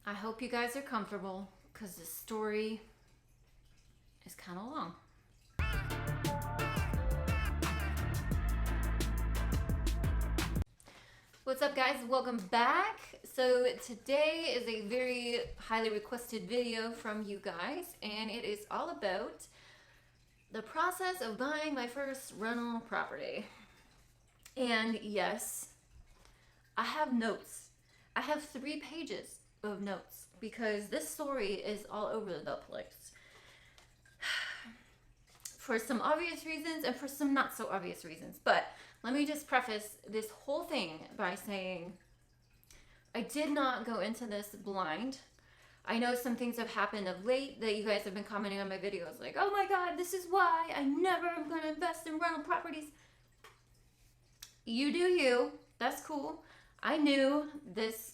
I hope you guys are comfortable because this story is kind of long. What's up, guys? Welcome back. So today is a very highly requested video from you guys, and it is all about the process of buying my first rental property. And yes, I have notes. I have 3 pages of notes because this story is all over the place. For some obvious reasons and for some not so obvious reasons. But let me just preface this whole thing by saying I did not go into this blind. I know some things have happened of late that you guys have been commenting on my videos like, oh my god, this is why I never am going to invest in rental properties. You do you. That's cool. I knew this,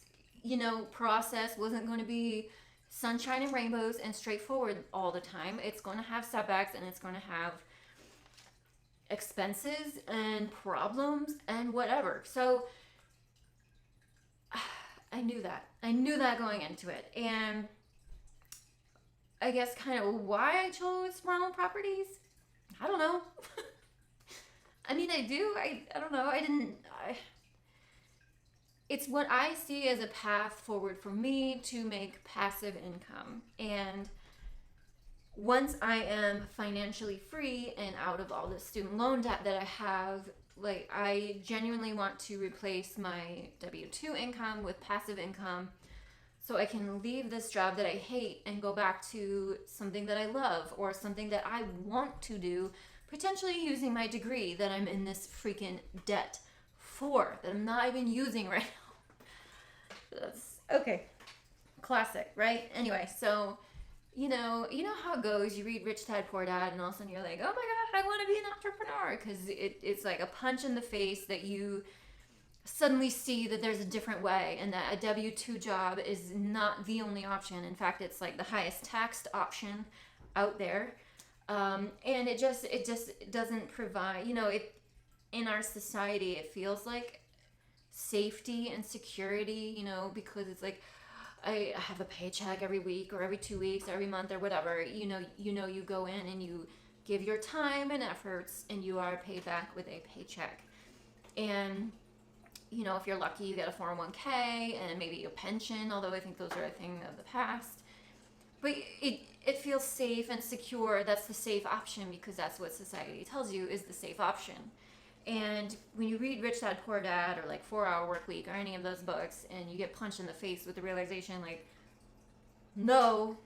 process wasn't going to be sunshine and rainbows and straightforward all the time. It's going to have setbacks and it's going to have expenses and problems and whatever. So I knew that. I knew that going into it. And I guess kind of why I chose rental properties, I don't know. I mean, I do. I don't know. It's what I see as a path forward for me to make passive income. And once I am financially free and out of all the student loan debt that I have, I genuinely want to replace my W-2 income with passive income so I can leave this job that I hate and go back to something that I love or something that I want to do, potentially using my degree that I'm in this freaking debt for, that I'm not even using right now. That's okay. Classic, right? Anyway, so you know how it goes. You read Rich Dad Poor Dad, and all of a sudden you're like, oh my god, I want to be an entrepreneur, because it's like a punch in the face that you suddenly see that there's a different way, and that a W-2 job is not the only option. In fact, it's like the highest taxed option out there, and it just doesn't provide. In our society, it feels like safety and security, because it's like I have a paycheck every week or every 2 weeks, or every month or whatever. You go in and you give your time and efforts and you are paid back with a paycheck. And if you're lucky, you get a 401k and maybe a pension, although I think those are a thing of the past. But it feels safe and secure. That's the safe option, because that's what society tells you is the safe option. And when you read Rich Dad Poor Dad or 4 Hour Work Week or any of those books, and you get punched in the face with the realization no,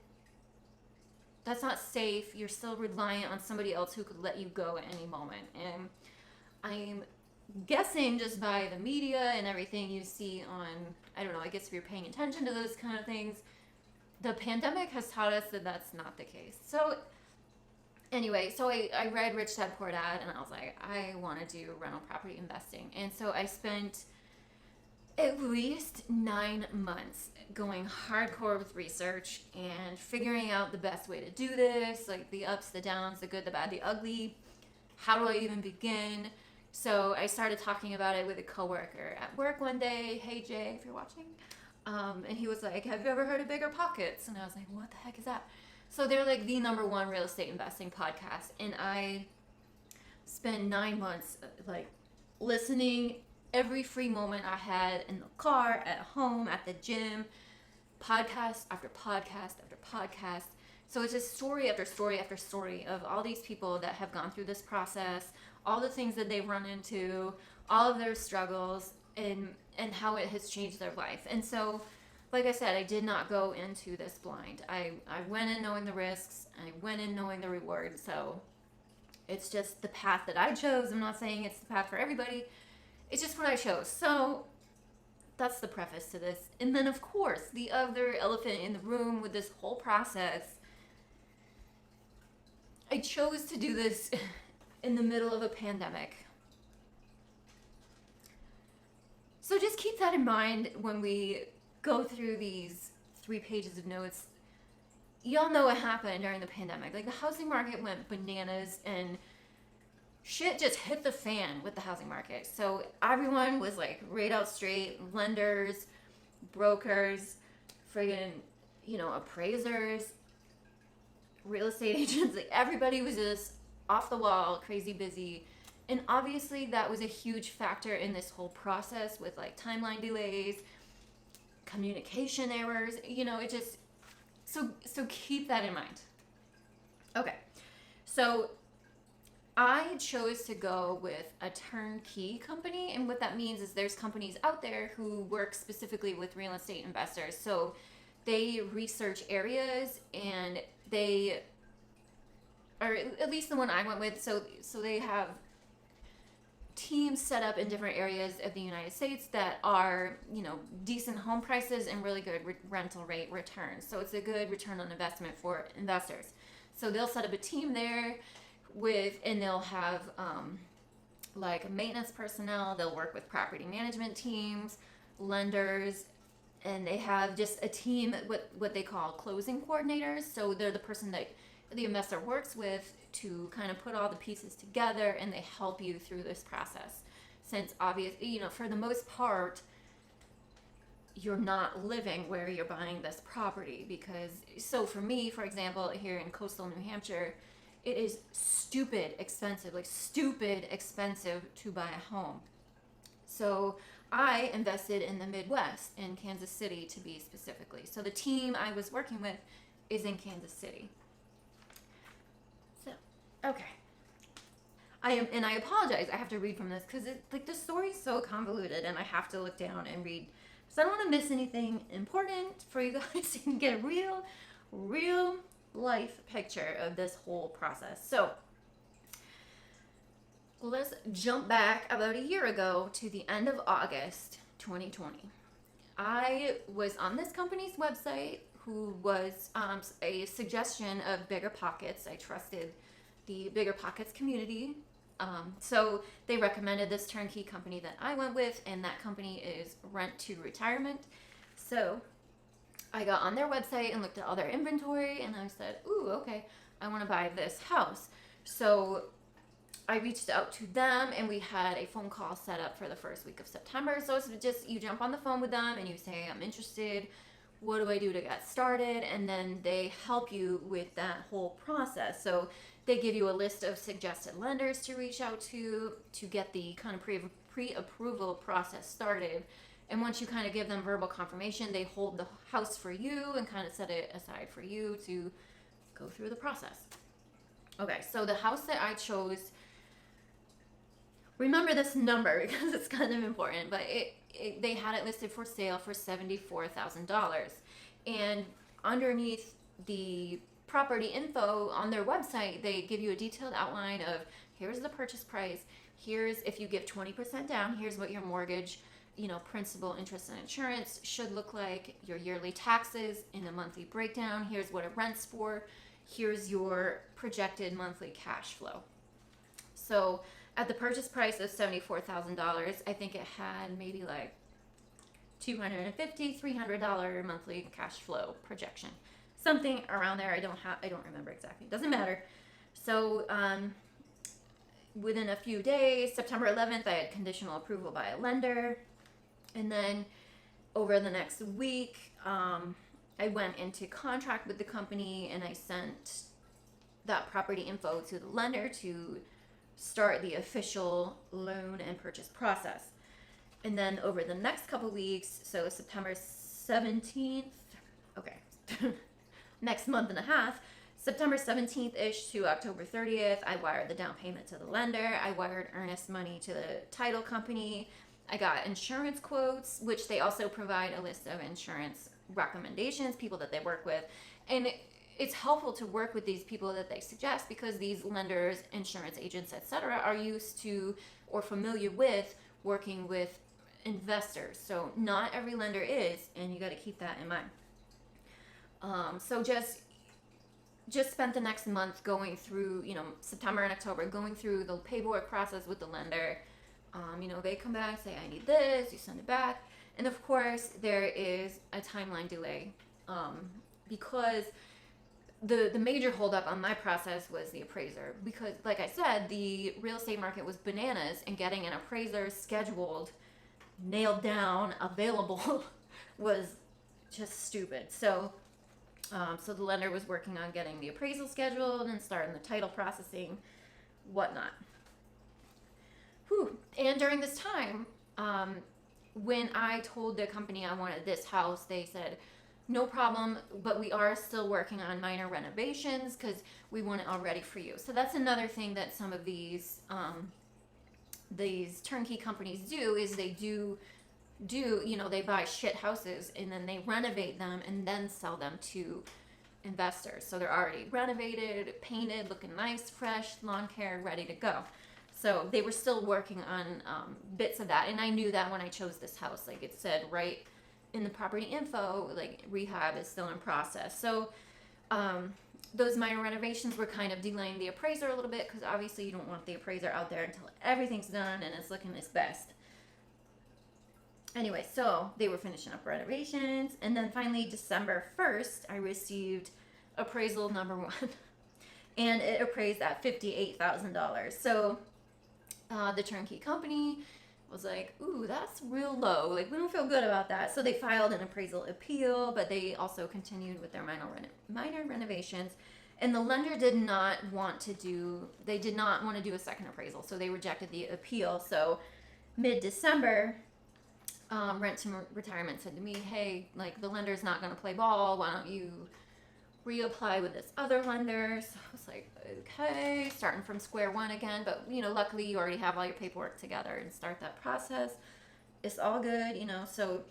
that's not safe. You're still reliant on somebody else who could let you go at any moment. And I'm guessing, just by the media and everything you see on, I don't know, I guess if you're paying attention to those kind of things, the pandemic has taught us that that's not the case. So anyway, so I read Rich Dad Poor Dad, and I was like, I want to do rental property investing. And so I spent at least 9 months going hardcore with research and figuring out the best way to do this, like the ups, the downs, the good, the bad, the ugly. How do I even begin? So I started talking about it with a coworker at work one day. Hey, Jay, if you're watching. And he was like, have you ever heard of Bigger Pockets? And I was like, what the heck is that? So they're like the #1 real estate investing podcast. And I spent 9 months listening every free moment I had in the car, at home, at the gym, podcast after podcast after podcast. So it's just story after story after story of all these people that have gone through this process, all the things that they've run into, all of their struggles, and how it has changed their life. And so, like I said, I did not go into this blind. I went in knowing the risks. I went in knowing the reward. So it's just the path that I chose. I'm not saying it's the path for everybody. It's just what I chose. So that's the preface to this. And then, of course, the other elephant in the room with this whole process, I chose to do this in the middle of a pandemic. So just keep that in mind when we go through these 3 pages of notes. Y'all know what happened during the pandemic. The housing market went bananas, and shit just hit the fan with the housing market. So everyone was rate out straight, lenders, brokers, friggin', appraisers, real estate agents, like everybody was just off the wall, crazy busy. And obviously that was a huge factor in this whole process with like timeline delays, communication errors, it just, so keep that in mind. Okay. So I chose to go with a turnkey company, and what that means is there's companies out there who work specifically with real estate investors. So they research areas, and they, or at least the one I went with, so they have teams set up in different areas of the United States that are, decent home prices and really good rental rate returns. So it's a good return on investment for investors. So they'll set up a team there and they'll have like maintenance personnel. They'll work with property management teams, lenders, and they have just a team, what they call closing coordinators. So they're the person that the investor works with to kind of put all the pieces together, and they help you through this process. Since obviously, for the most part, you're not living where you're buying this property, because, so for me, for example, here in coastal New Hampshire, it is stupid expensive to buy a home. So I invested in the Midwest, in Kansas City to be specifically. So the team I was working with is in Kansas City. So, okay. And I apologize, I have to read from this because the story's so convoluted, and I have to look down and read. So I don't want to miss anything important for you guys to get a real life picture of this whole process. So let's jump back about a year ago to the end of August 2020. I was on this company's website, who was a suggestion of Bigger Pockets. I trusted the Bigger Pockets community. So they recommended this turnkey company that I went with, and that company is Rent to Retirement. So I got on their website and looked at all their inventory, and I said, ooh, okay, I want to buy this house. So I reached out to them, and we had a phone call set up for the first week of September. So it's just, you jump on the phone with them and you say, I'm interested. What do I do to get started? And then they help you with that whole process. So they give you a list of suggested lenders to reach out to get the kind of pre-approval process started. And once you kind of give them verbal confirmation, they hold the house for you and kind of set it aside for you to go through the process. Okay, so the house that I chose, remember this number because it's kind of important, but they had it listed for sale for $74,000. And underneath the property info on their website, they give you a detailed outline of, here's the purchase price, here's, if you give 20% down, here's what your mortgage, principal, interest, and insurance should look like, your yearly taxes in a monthly breakdown, here's what it rents for, here's your projected monthly cash flow. So at the purchase price of $74,000, I think it had maybe like $250, $300 monthly cash flow projection. Something around there. I don't remember exactly. Doesn't matter. So within a few days, September 11th, I had conditional approval by a lender. And then over the next week, I went into contract with the company, and I sent that property info to the lender to start the official loan and purchase process. And then over the next couple weeks, so September 17th, okay, next month and a half, September 17th-ish to October 30th, I wired the down payment to the lender. I wired earnest money to the title company. I got insurance quotes, which they also provide a list of insurance recommendations, people that they work with. And it's helpful to work with these people that they suggest, because these lenders, insurance agents, etc., are used to or familiar with working with investors. So not every lender is, and you got to keep that in mind. So just spent the next month going through, September and October, going through the paperwork process with the lender. They come back, say, I need this, you send it back. And of course, there is a timeline delay, because the major holdup on my process was the appraiser. Because, like I said, the real estate market was bananas, and getting an appraiser scheduled, nailed down, available was just stupid. So the lender was working on getting the appraisal scheduled and starting the title processing, whatnot. Whew. And during this time, when I told the company I wanted this house, they said, no problem, but we are still working on minor renovations because we want it all ready for you. So that's another thing that some of these turnkey companies do, is they do they buy shit houses and then they renovate them and then sell them to investors. So they're already renovated, painted, looking nice, fresh, lawn care, ready to go. So they were still working on bits of that, and I knew that when I chose this house. Like, it said right in the property info, like, rehab is still in process. So those minor renovations were kind of delaying the appraiser a little bit, because obviously you don't want the appraiser out there until everything's done and it's looking its best. Anyway, so they were finishing up renovations, and then finally December 1st, I received appraisal number 1, and it appraised at $58,000. So the turnkey company was like, ooh, that's real low. Like, we don't feel good about that. So they filed an appraisal appeal, but they also continued with their minor renovations. And the lender did not want to do a second appraisal. So they rejected the appeal. So mid-December, Rent to Retirement said to me, hey, like, the lender's not going to play ball. Why don't you reapply with this other lender? So I was like, okay, starting from square one again. But, luckily you already have all your paperwork together and start that process. It's all good, So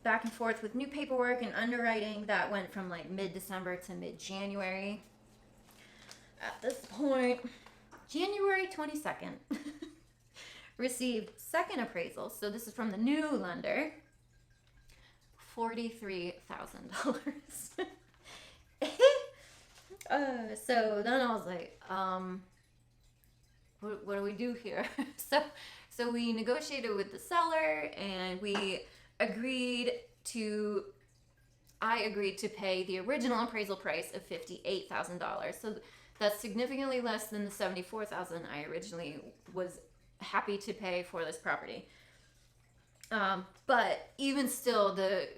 back and forth with new paperwork and underwriting, that went from like mid-December to mid-January. At this point, January 22nd, received second appraisal. So this is from the new lender, $43,000. So then I was like, what do we do here? So we negotiated with the seller, and I agreed to pay the original appraisal price of $58,000. So that's significantly less than the $74,000 I originally was happy to pay for this property. But even still, the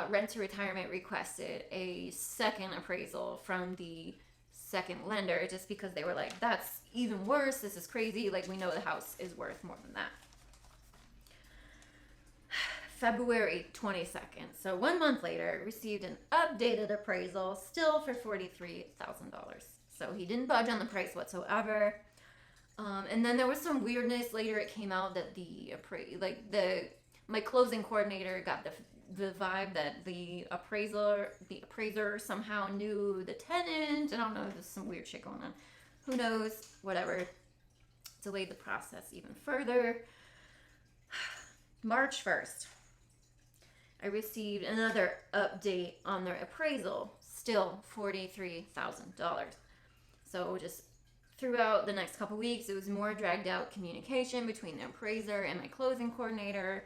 Rent to Retirement requested a second appraisal from the second lender, just because they were like, that's even worse. This is crazy. Like, we know the house is worth more than that. February 22nd. So 1 month later, received an updated appraisal, still for $43,000. So he didn't budge on the price whatsoever. And then there was some weirdness. Later it came out that my closing coordinator got the vibe that the appraiser somehow knew the tenant. I don't know, there's some weird shit going on. Who knows? Whatever. Delayed the process even further. March 1st, I received another update on their appraisal, still $43,000. So just throughout the next couple weeks, it was more dragged out communication between the appraiser and my closing coordinator.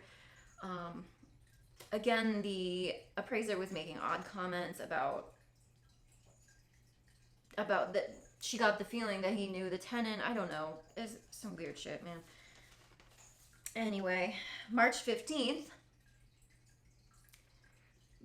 Again, the appraiser was making odd comments about that. She got the feeling that he knew the tenant. I don't know. It's some weird shit, man. Anyway, March 15th,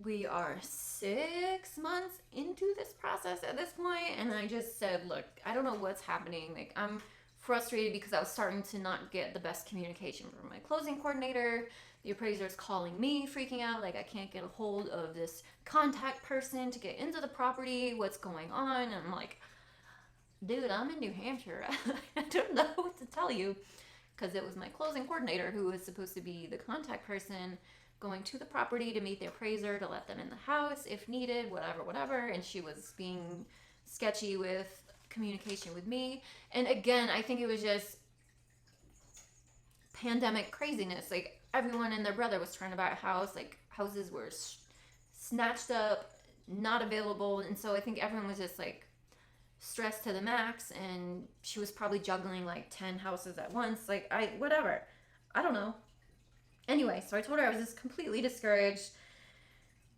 we are 6 months into this process at this point, and I just said, look, I don't know what's happening. Like, I'm frustrated because I was starting to not get the best communication from my closing coordinator. The appraiser's calling me, freaking out, like, I can't get a hold of this contact person to get into the property. What's going on? And I'm like, dude, I'm in New Hampshire. I don't know what to tell you, because it was my closing coordinator who was supposed to be the contact person going to the property to meet the appraiser, to let them in the house if needed, whatever. And she was being sketchy with communication with me. And again, I think it was just pandemic craziness. Like, everyone and their brother was trying to buy a house. Like, houses were snatched up, not available. And so I think everyone was just like stressed to the max, and she was probably juggling like 10 houses at once. Like, I don't know. Anyway, so I told her I was just completely discouraged,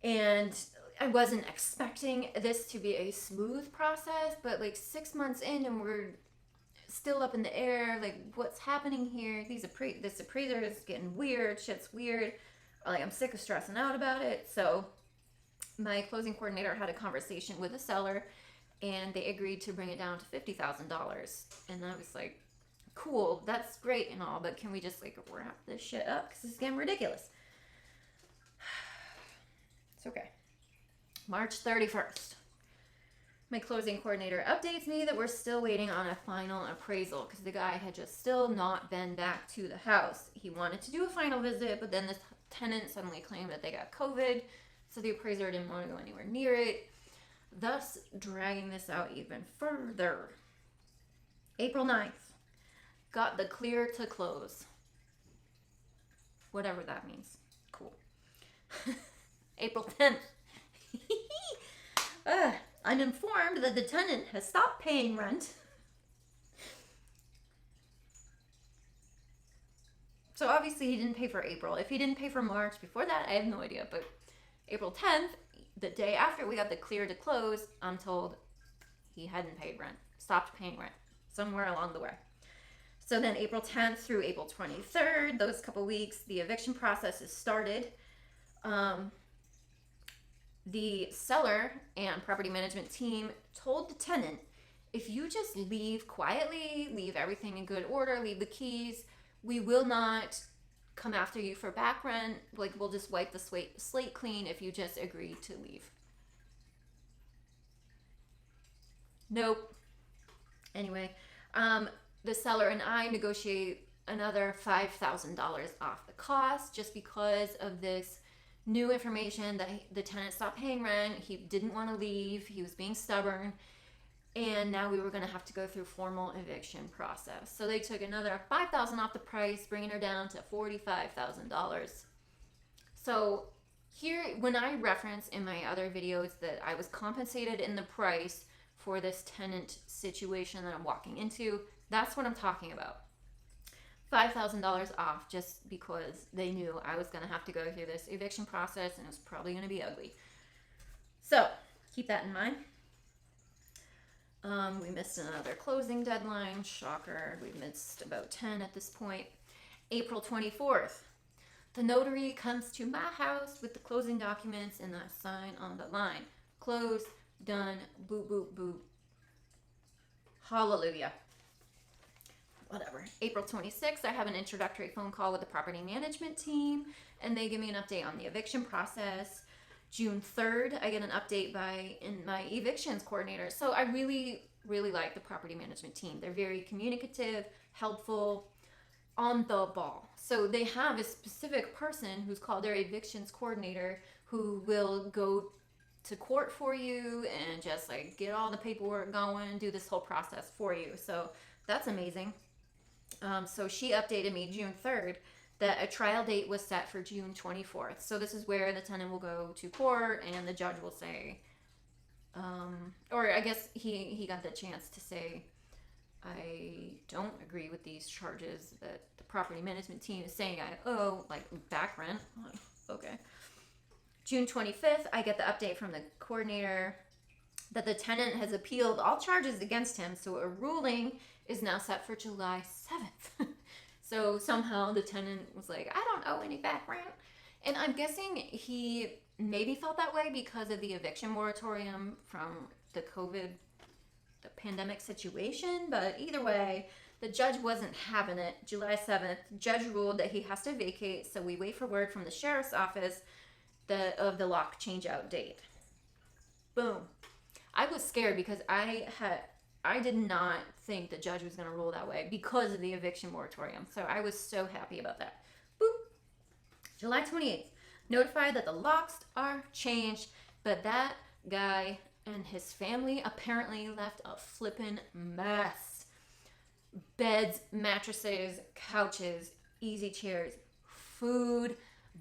and I wasn't expecting this to be a smooth process, but like 6 months in and we're still up in the air. Like, what's happening here? This appraiser is getting weird. Shit's weird. Like, I'm sick of stressing out about it. So my closing coordinator had a conversation with the seller, and they agreed to bring it down to $50,000. And I was like, cool, that's great and all, but can we just like wrap this shit up? Because it's getting ridiculous. It's okay. March 31st. My closing coordinator updates me that we're still waiting on a final appraisal because the guy had just still not been back to the house. He wanted to do a final visit, but then the tenant suddenly claimed that they got COVID, so the appraiser didn't want to go anywhere near it, thus dragging this out even further. April 9th. Got the clear to close. Whatever that means. Cool. April 10th. I'm informed that the tenant has stopped paying rent. So obviously he didn't pay for April. If he didn't pay for March before that, I have no idea. But April 10th, the day after we got the clear to close, I'm told he hadn't paid rent. Stopped paying rent somewhere along the way. So then April 10th through April 23rd, those couple weeks, the eviction process is started. The seller and property management team told the tenant, if you just leave quietly, leave everything in good order, leave the keys, we will not come after you for back rent. Like, we'll just wipe the slate clean if you just agree to leave. Nope. Anyway, the seller and I negotiate another $5,000 off the cost just because of this new information that the tenant stopped paying rent. He didn't want to leave. He was being stubborn. And now we were going to have to go through formal eviction process. So they took another $5,000 off the price, bringing her down to $45,000. So here, when I reference in my other videos that I was compensated in the price for this tenant situation that I'm walking into, that's what I'm talking about. $5,000 off just because they knew I was going to have to go through this eviction process and it was probably going to be ugly. So keep that in mind. We missed another closing deadline. Shocker. We missed about 10 at this point. April 24th. The notary comes to my house with the closing documents and I sign on the line. Close. Done. Boop, boop, boop. Hallelujah. Whatever. April 26th, I have an introductory phone call with the property management team, and they give me an update on the eviction process. June 3rd, I get an update in my evictions coordinator. So I really, really like the property management team. They're very communicative, helpful, on the ball. So they have a specific person who's called their evictions coordinator who will go to court for you and just like get all the paperwork going, do this whole process for you. So that's amazing. So she updated me June 3rd that a trial date was set for June 24th. So this is where the tenant will go to court and the judge will say, or I guess he got the chance to say, I don't agree with these charges that the property management team is saying I owe, like back rent. Okay. June 25th, I get the update from the coordinator that the tenant has appealed all charges against him. So a ruling is now set for July 7th. So somehow the tenant was like, I don't owe any back rent. And I'm guessing he maybe felt that way because of the eviction moratorium from the COVID, the pandemic situation. But either way, the judge wasn't having it. July 7th, judge ruled that he has to vacate. So we wait for word from the sheriff's office of the lock change out date. Boom. I was scared because I did not think the judge was going to rule that way because of the eviction moratorium. So I was so happy about that. Boop. July 28th. Notified that the locks are changed, but that guy and his family apparently left a flippin' mess. Beds, mattresses, couches, easy chairs, food,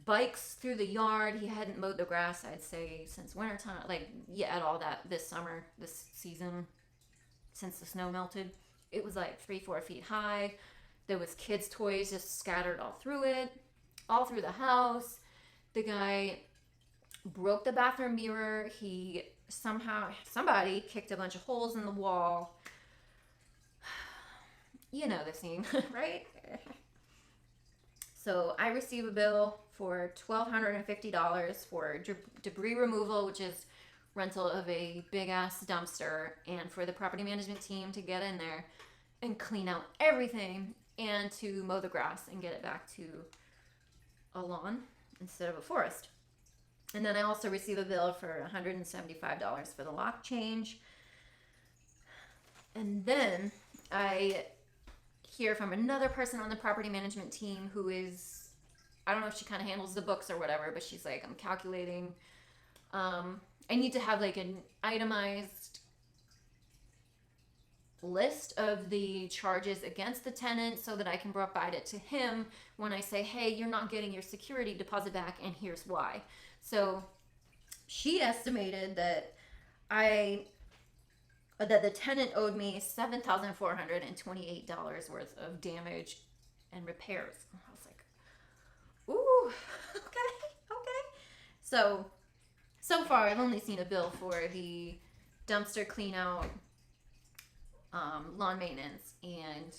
bikes through the yard. He hadn't mowed the grass, I'd say, since wintertime. Like, yeah, at all that this summer, this season, since the snow melted. It was like 3-4 feet high. There was kids' toys just scattered all through it, all through the house. The guy broke the bathroom mirror. Somebody kicked a bunch of holes in the wall. You know the scene, right? So I receive a bill for $1,250 for debris removal, which is rental of a big ass dumpster, and for the property management team to get in there and clean out everything and to mow the grass and get it back to a lawn instead of a forest. And then I also receive a bill for $175 for the lock change. And then I hear from another person on the property management team who is, I don't know if she kind of handles the books or whatever, but she's like, I'm calculating. I need to have like an itemized list of the charges against the tenant so that I can provide it to him when I say, hey, you're not getting your security deposit back and here's why. So she estimated that the tenant owed me $7,428 worth of damage and repairs. I was like, ooh, okay. So far I've only seen a bill for the dumpster clean out, lawn maintenance, and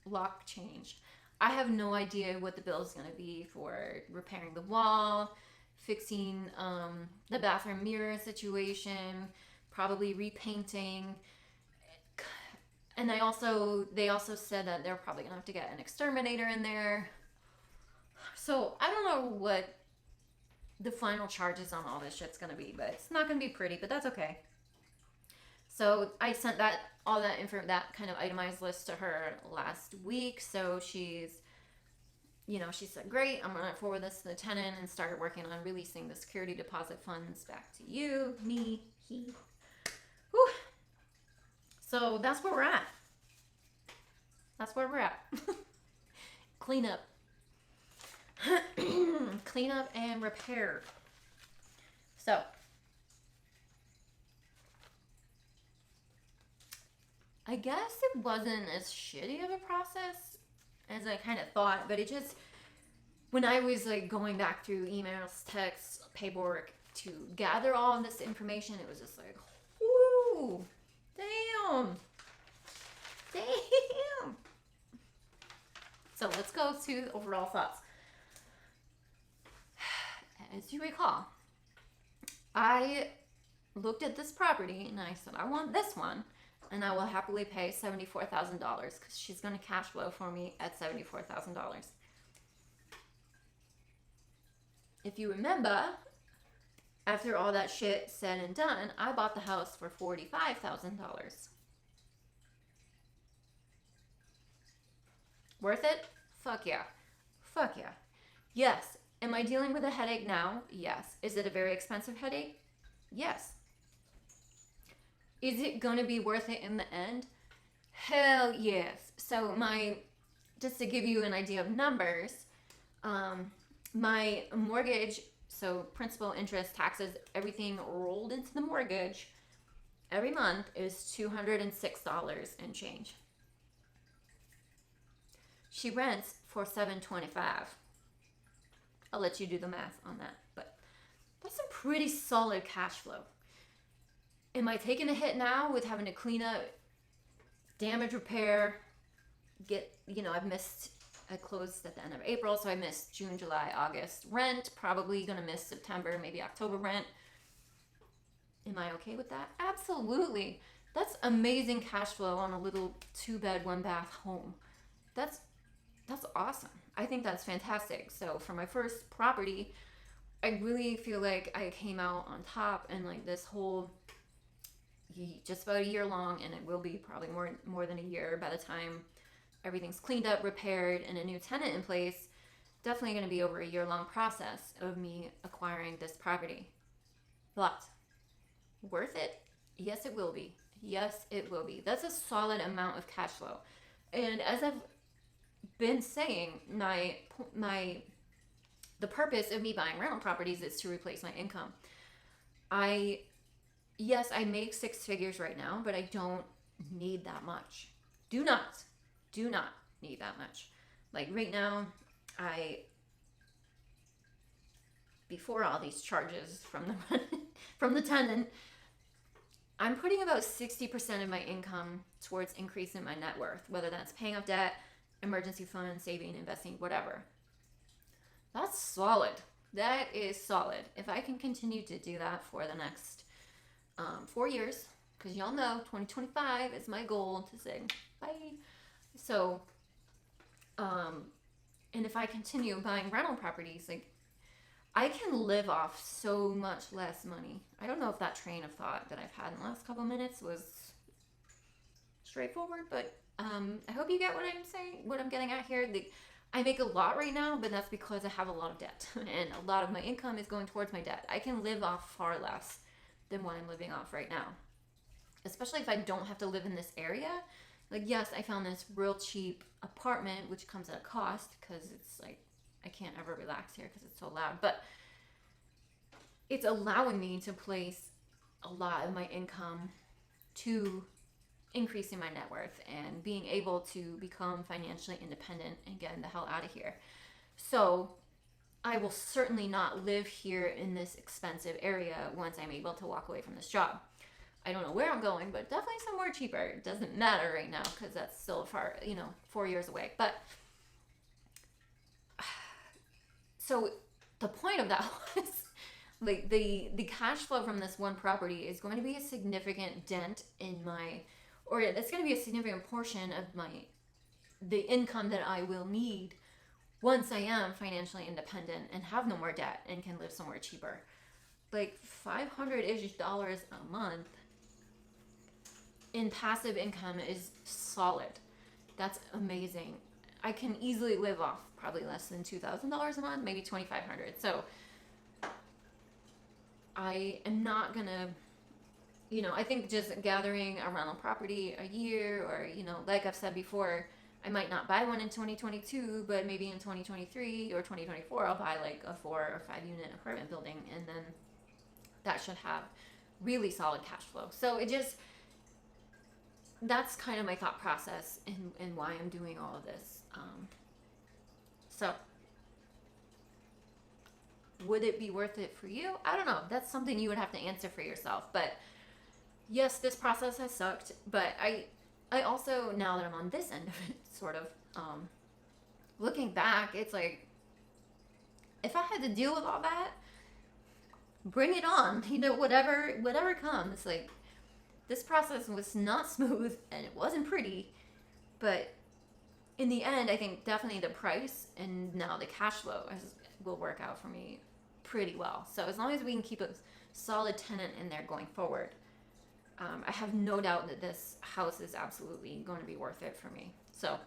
lock change. I have no idea what the bill is going to be for repairing the wall, fixing the bathroom mirror situation, probably repainting. And they also said that they're probably gonna have to get an exterminator in there. So I don't know what the final charges on all this shit's gonna be, but it's not gonna be pretty, but that's okay. So I sent that kind of itemized list to her last week. So she said, great, I'm gonna forward this to the tenant and started working on releasing the security deposit funds back to you, me, he. Whew. So that's where we're at. Clean up. Clean up and repair. So I guess it wasn't as shitty of a process as I kind of thought, but it just, when I was like going back through emails, texts, paperwork to gather all of this information, it was just like, whoo, damn. So let's go to overall thoughts. As you recall, I looked at this property and I said, I want this one, and I will happily pay $74,000 because she's going to cash flow for me at $74,000. If you remember, after all that shit said and done, I bought the house for $45,000. Worth it? Fuck yeah. Yes. Am I dealing with a headache now? Yes. Is it a very expensive headache? Yes. Is it going to be worth it in the end? Hell yes. So just to give you an idea of numbers, my mortgage, so principal, interest, taxes, everything rolled into the mortgage every month is $206 and change. She rents for $725. I'll let you do the math on that, but that's some pretty solid cash flow. Am I taking a hit now with having to clean up, damage repair, I closed at the end of April, so I missed June, July, August rent, probably gonna miss September, maybe October rent. Am I okay with that? Absolutely. That's amazing cash flow on a little 2-bed, 1-bath home. That's awesome. I think that's fantastic. So for my first property, I really feel like I came out on top, and like this whole, just about a year long, and it will be probably more than a year by the time everything's cleaned up, repaired, and a new tenant in place. Definitely going to be over a year-long process of me acquiring this property. But worth it? Yes, it will be. That's a solid amount of cash flow. And as I've been saying, the purpose of me buying rental properties is to replace my income. I make 6 figures right now, but I don't need that much. Do not need that much. Like right now, before all these charges from the tenant, I'm putting about 60% of my income towards increasing my net worth, whether that's paying off debt, emergency fund, saving, investing, whatever. That's solid. That is solid. If I can continue to do that for the next 4 years, because y'all know 2025 is my goal to say bye. So, and if I continue buying rental properties, like, I can live off so much less money. I don't know if that train of thought that I've had in the last couple minutes was straightforward, but I hope you get what I'm saying, what I'm getting at here. I make a lot right now, but that's because I have a lot of debt, and a lot of my income is going towards my debt. I can live off far less than what I'm living off right now, especially if I don't have to live in this area. Like, yes, I found this real cheap apartment, which comes at a cost, because it's like, I can't ever relax here because it's so loud, but it's allowing me to place a lot of my income to increasing my net worth and being able to become financially independent and getting the hell out of here. So I will certainly not live here in this expensive area once I'm able to walk away from this job. I don't know where I'm going, but definitely somewhere cheaper. It doesn't matter right now because that's still far, 4 years away. But so the point of that was, like, the cash flow from this one property is going to be a significant dent in my, or it's going to be a significant portion of the income that I will need once I am financially independent and have no more debt and can live somewhere cheaper. Like $500-ish a month in passive income is solid. That's amazing. I can easily live off probably less than $2,000 a month, maybe $2,500. So I am not gonna, I think just gathering a rental property a year, or, like I've said before, I might not buy one in 2022, but maybe in 2023 or 2024, I'll buy like a 4 or 5 unit apartment building, and then that should have really solid cash flow. So that's kind of my thought process and why I'm doing all of this. So would it be worth it for you? I don't know. That's something you would have to answer for yourself. But yes, this process has sucked. But I also, now that I'm on this end of it, sort of, looking back, it's like, if I had to deal with all that, bring it on. Whatever comes. Like, this process was not smooth and it wasn't pretty, but in the end, I think definitely the price and now the cash flow will work out for me pretty well. So as long as we can keep a solid tenant in there going forward, I have no doubt that this house is absolutely going to be worth it for me. So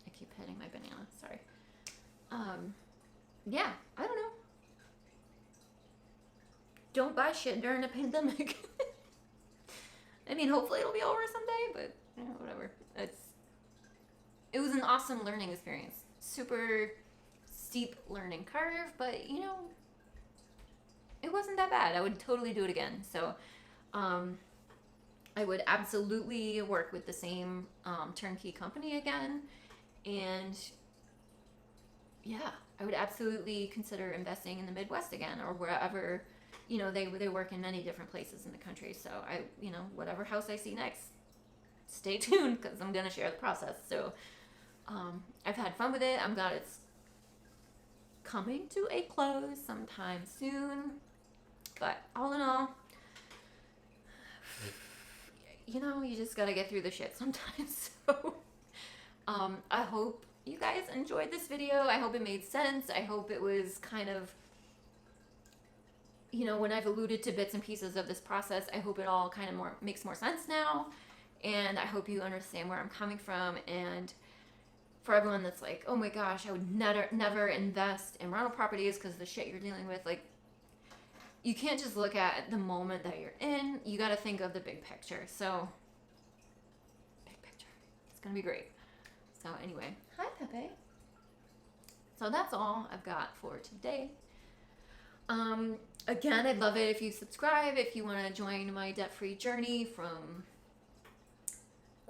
I keep hitting my banana. Sorry. Yeah, I don't know. Don't buy shit during a pandemic. I mean, hopefully it'll be over someday, but whatever. It was an awesome learning experience. Super steep learning curve, but it wasn't that bad. I would totally do it again. So I would absolutely work with the same turnkey company again. And yeah, I would absolutely consider investing in the Midwest again, or wherever, they work in many different places in the country. So whatever house I see next, stay tuned, because I'm going to share the process. So I've had fun with it. I'm glad it's coming to a close sometime soon. But all in all, you just got to get through the shit sometimes. So I hope you guys enjoyed this video. I hope it made sense. I hope it was kind of, when I've alluded to bits and pieces of this process, I hope it all kind of makes more sense now. And I hope you understand where I'm coming from. And for everyone that's like, oh my gosh, I would never invest in rental properties because the shit you're dealing with, like, you can't just look at the moment that you're in. You got to think of the big picture. So, big picture. It's going to be great. So anyway, hi Pepe. So that's all I've got for today. Again, I'd love it if you subscribe, if you want to join my debt-free journey from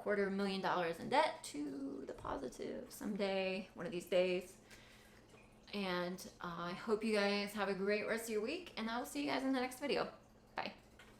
$250,000 in debt to the positive someday, one of these days. And I hope you guys have a great rest of your week, and I'll see you guys in the next video.